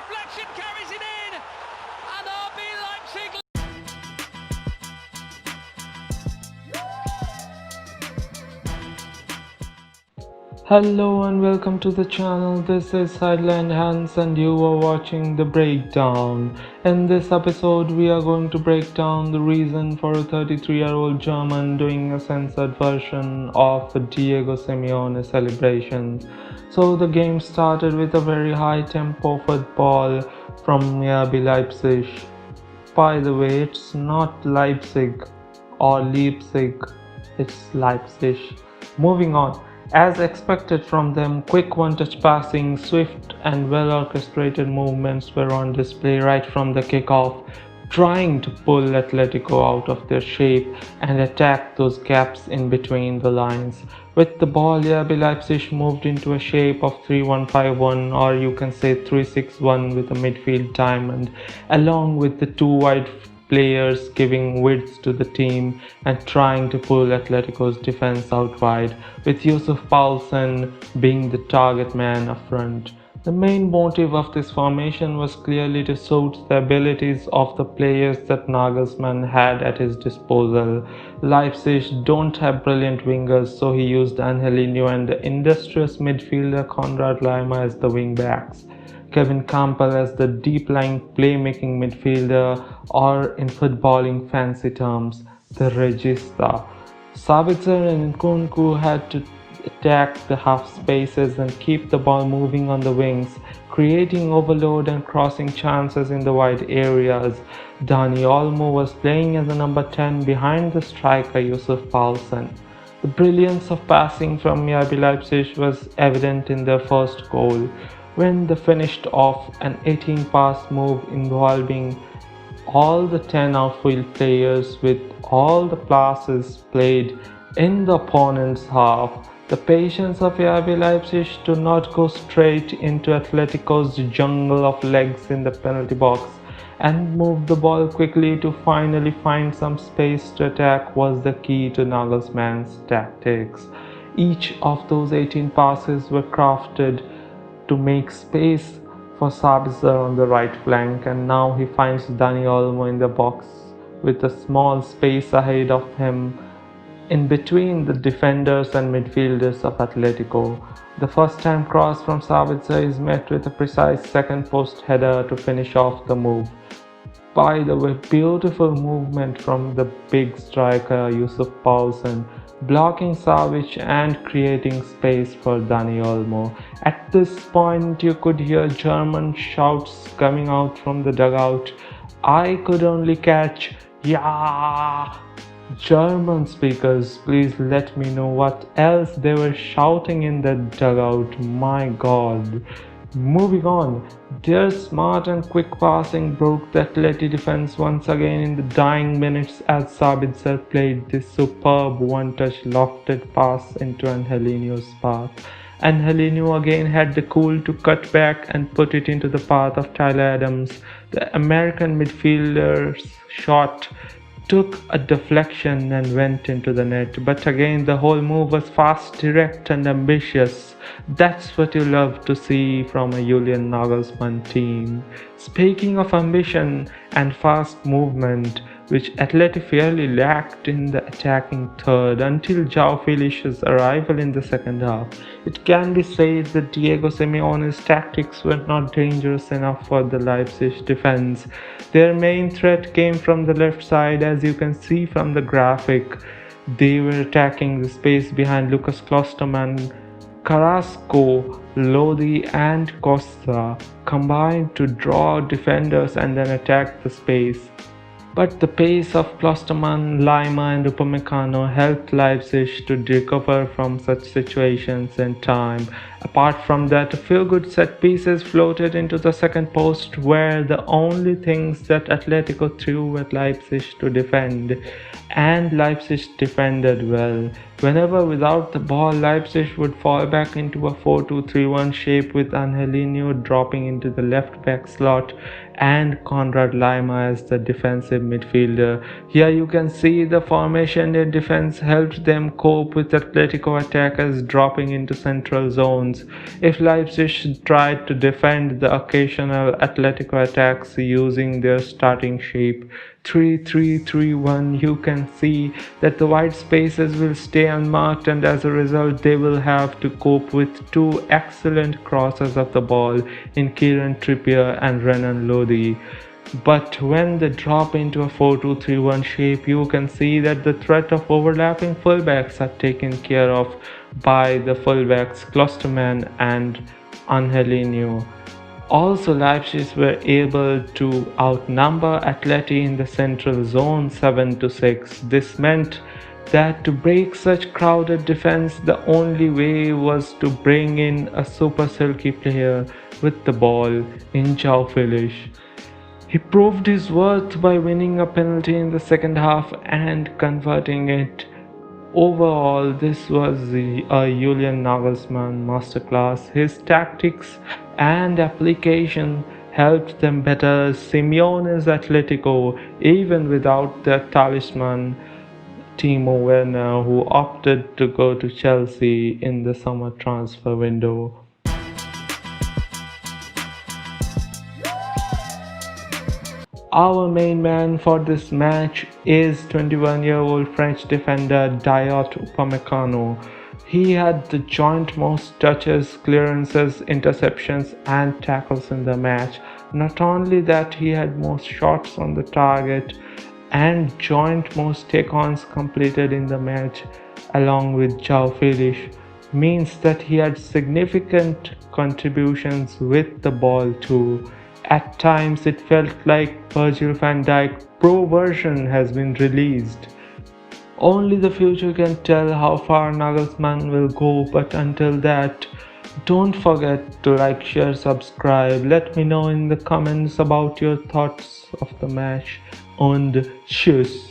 deflection carries it in, and RB Leipzig. Hello and welcome to the channel. This is Sideline Hans and you are watching the breakdown. In this episode we are going to break down the reason for a 33-year-old German doing a censored version of Diego Simeone celebrations. So the game started with a very high tempo football from RB Leipzig. By the way, it's not Leipzig or Leipzig, it's Leipzig. Moving on. As expected from them, quick one-touch passing, swift and well-orchestrated movements were on display right from the kickoff, trying to pull Atletico out of their shape and attack those gaps in between the lines. With the ball, RB Leipzig moved into a shape of 3-1-5-1, or you can say 3-6-1 with a midfield diamond, along with the two wide players giving width to the team and trying to pull Atletico's defense out wide, with Yusuf Poulsen being the target man up front. The main motive of this formation was clearly to suit the abilities of the players that Nagelsmann had at his disposal. Leipzig don't have brilliant wingers, so he used Angelino and the industrious midfielder Konrad Laimer as the wing-backs, Kevin Campbell as the deep-lying playmaking midfielder, or in footballing fancy terms, the regista. Sabitzer and Nkunku had to attack the half spaces and keep the ball moving on the wings, creating overload and crossing chances in the wide areas. Dani Olmo was playing as a number 10 behind the striker Yusuf Poulsen. The brilliance of passing from RB Leipzig was evident in their first goal, when they finished off an 18-pass move involving all the 10 outfield players with all the passes played in the opponent's half. The patience of RB Leipzig to not go straight into Atletico's jungle of legs in the penalty box and move the ball quickly to finally find some space to attack was the key to Nagelsmann's tactics. Each of those 18 passes were crafted to make space for Sabitzer on the right flank, and now he finds Dani Olmo in the box with a small space ahead of him in between the defenders and midfielders of Atletico. The first time cross from Sabitzer is met with a precise second post header to finish off the move. By the way, beautiful movement from the big striker Yusuf Poulsen, blocking Savic and creating space for Dani Olmo. At this point you could hear German shouts coming out from the dugout. I could only catch "Yeah!" German speakers, please let me know what else they were shouting in the dugout. My god. Moving on, their smart and quick passing broke the Atleti defense once again in the dying minutes as Sabitzer played this superb one-touch lofted pass into Angelino's path. Angelino again had the cool to cut back and put it into the path of Tyler Adams. The American midfielder's shot took a deflection and went into the net, but again the whole move was fast, direct and ambitious. That's what you love to see from a Julian Nagelsmann team. Speaking of ambition and fast movement, which Atleti fairly lacked in the attacking third until João Felix's arrival in the second half, it can be said that Diego Simeone's tactics were not dangerous enough for the Leipzig defense. Their main threat came from the left side, as you can see from the graphic. They were attacking the space behind Lucas Klostermann. Carrasco, Lodi and Costa combined to draw defenders and then attack the space. But the pace of Klostermann, Lima and Upamecano helped Leipzig to recover from such situations in time. Apart from that, a few good set pieces floated into the second post were the only things that Atletico threw at Leipzig to defend. and Leipzig defended well. Whenever without the ball, Leipzig would fall back into a 4-2-3-1 shape with Angelino dropping into the left back slot and Konrad Laimer as the defensive midfielder. Here you can see the formation in defense helped them cope with Atletico attackers dropping into central zones. If Leipzig tried to defend the occasional Atletico attacks using their starting shape 3-3-3-1, you can see that the white spaces will stay unmarked, and as a result they will have to cope with two excellent crossers of the ball in Kieran Trippier and Renan Lodi. But when they drop into a 4-2-3-1 shape, you can see that the threat of overlapping fullbacks are taken care of by the fullbacks Klosterman and Angelino. Also, Leipzig were able to outnumber Atleti in the central zone 7-6. This meant that to break such crowded defense, the only way was to bring in a super silky player with the ball in João Felix. He proved his worth by winning a penalty in the second half and converting it. Overall, this was a Julian Nagelsmann masterclass. His tactics and application helped them better Simeone's Atletico, even without their talisman Timo Werner, who opted to go to Chelsea in the summer transfer window. Our main man for this match is 21-year-old French defender Dayot Upamecano. He had the joint most touches, clearances, interceptions and tackles in the match. Not only that, he had most shots on the target and joint most take-ons completed in the match along with João Felix. Means that he had significant contributions with the ball too. At times it felt like Virgil van Dijk Pro version has been released. Only the future can tell how far Nagelsmann will go, but until that, don't forget to like, share, subscribe. Let me know in the comments about your thoughts of the match, and tschüss.